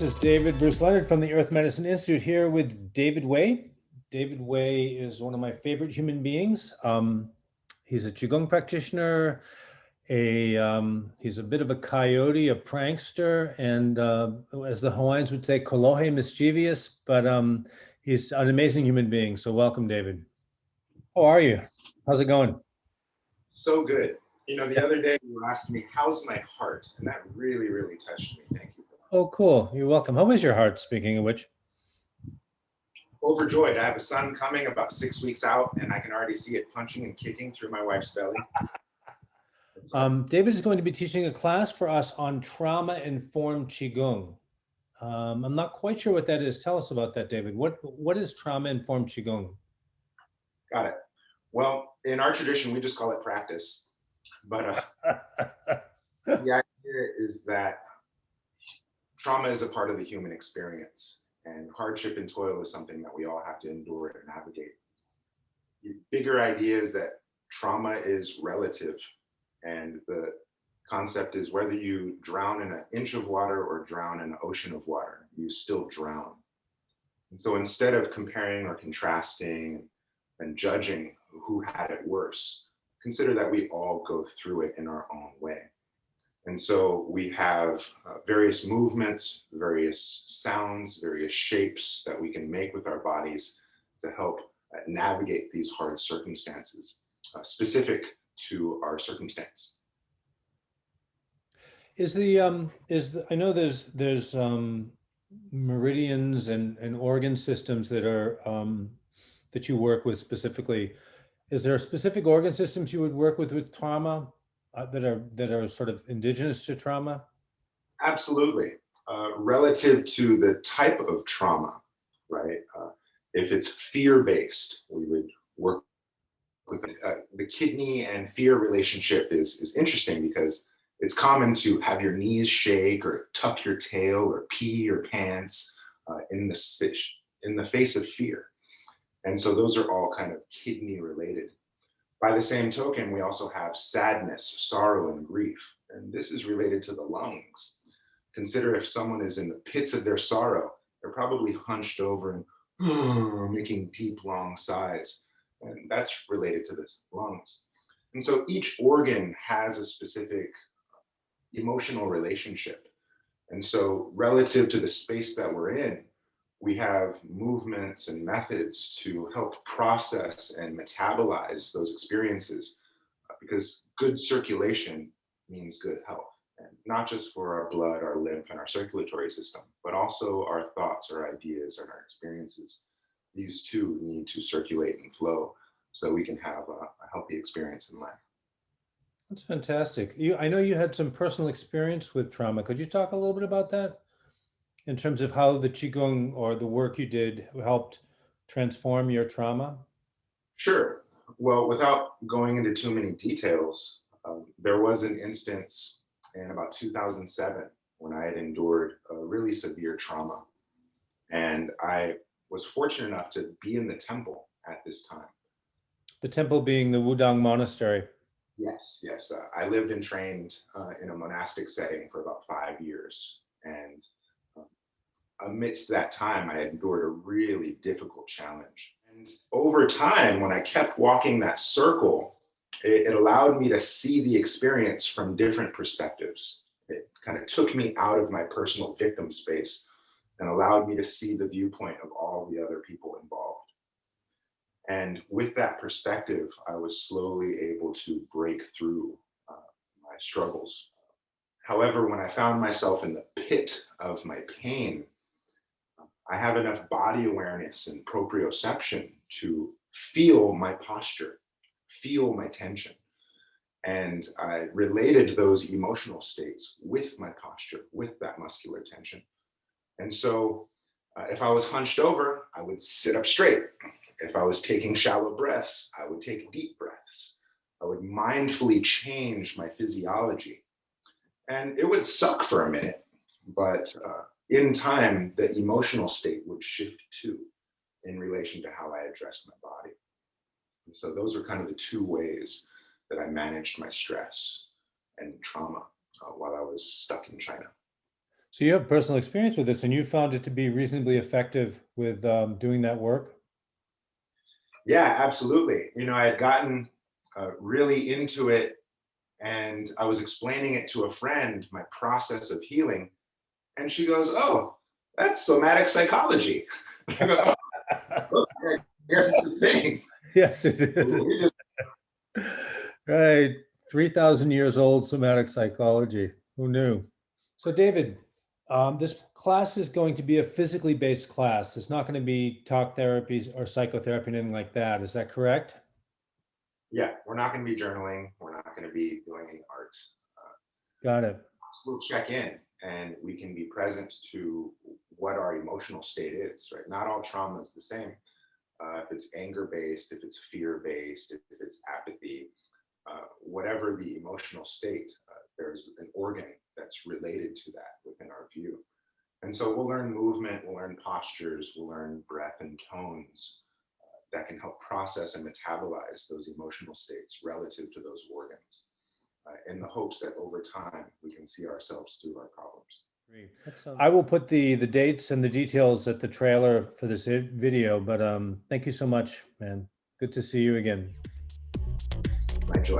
is David Bruce Leonard from the Earth Medicine Institute here with David Wei. David Wei is one of my favorite human beings. He's a Qigong practitioner. He's a bit of a coyote, a prankster, and as the Hawaiians would say, kolohe, mischievous, but he's an amazing human being. So welcome, David. How are you? How's it going? So good. You know, the other day you asked me, how's my heart? And that really, really touched me. Thank you. Oh, cool. You're welcome. How is your heart, speaking of which? Overjoyed. I have a son coming about 6 weeks out, and I can already see it punching and kicking through my wife's belly. David is going to be teaching a class for us on trauma-informed Qigong. I'm not quite sure what that is. Tell us about that, David. What is trauma-informed Qigong? Got it. Well, in our tradition, we just call it practice. But the idea is that trauma is a part of the human experience, and hardship and toil is something that we all have to endure and navigate. The bigger idea is that trauma is relative, and the concept is whether you drown in an inch of water or drown in an ocean of water, you still drown. And so instead of comparing or contrasting and judging who had it worse, consider that we all go through it in our own way. And so we have various movements, various sounds, various shapes that we can make with our bodies to help navigate these hard circumstances, specific to our circumstance. I know there's meridians and organ systems that are that you work with specifically. Is there specific organ systems you would work with trauma that are sort of indigenous to trauma? Absolutely. Relative to the type of trauma, right? If it's fear-based, we would work with the kidney and fear relationship is interesting because it's common to have your knees shake or tuck your tail or pee your pants in the face of fear. And so those are all kind of kidney related. By the same token, we also have sadness, sorrow, and grief. And this is related to the lungs. Consider if someone is in the pits of their sorrow, they're probably hunched over and making deep, long sighs. And that's related to the lungs. And so each organ has a specific emotional relationship. And so relative to the space that we're in, we have movements and methods to help process and metabolize those experiences because good circulation means good health. And not just for our blood, our lymph, and our circulatory system, but also our thoughts, our ideas, and our experiences. These two need to circulate and flow so we can have a healthy experience in life. That's fantastic. I know you had some personal experience with trauma. Could you talk a little bit about that in terms of how the Qigong or the work you did helped transform your trauma? Sure. Well, without going into too many details, there was an instance in about 2007 when I had endured a really severe trauma. And I was fortunate enough to be in the temple at this time. The temple being the Wudang Monastery. Yes, yes. I lived and trained in a monastic setting for about 5 years. And amidst that time, I endured a really difficult challenge. And over time, when I kept walking that circle, it allowed me to see the experience from different perspectives. It kind of took me out of my personal victim space and allowed me to see the viewpoint of all the other people involved. And with that perspective, I was slowly able to break through my struggles. However, when I found myself in the pit of my pain, I have enough body awareness and proprioception to feel my posture, feel my tension. And I related those emotional states with my posture, with that muscular tension. And so if I was hunched over, I would sit up straight. If I was taking shallow breaths, I would take deep breaths. I would mindfully change my physiology. And it would suck for a minute, but in time, the emotional state would shift too in relation to how I addressed my body. And so those are kind of the two ways that I managed my stress and trauma while I was stuck in China. So you have personal experience with this, and you found it to be reasonably effective with doing that work? Yeah, absolutely. I had gotten really into it, and I was explaining it to a friend, my process of healing, and she goes, "Oh, that's somatic psychology." I go, "Oh, okay, I guess it's a thing." Yes, it is. Right. 3,000 years old somatic psychology. Who knew? So, David, this class is going to be a physically based class. It's not going to be talk therapies or psychotherapy, anything like that. Is that correct? Yeah, we're not going to be journaling. We're not going to be doing any art. Got it. We'll check in, and we can be present to what our emotional state is, right? Not all trauma is the same. If it's anger based, if it's fear based, if it's apathy, whatever the emotional state, there's an organ that's related to that within our view. And so we'll learn movement, we'll learn postures, we'll learn breath and tones that can help process and metabolize those emotional states relative to those organs, in the hopes that over time we can see ourselves through our problems. Great. I will put the dates and the details at the trailer for this video, but thank you so much, man. Good to see you again. My joy.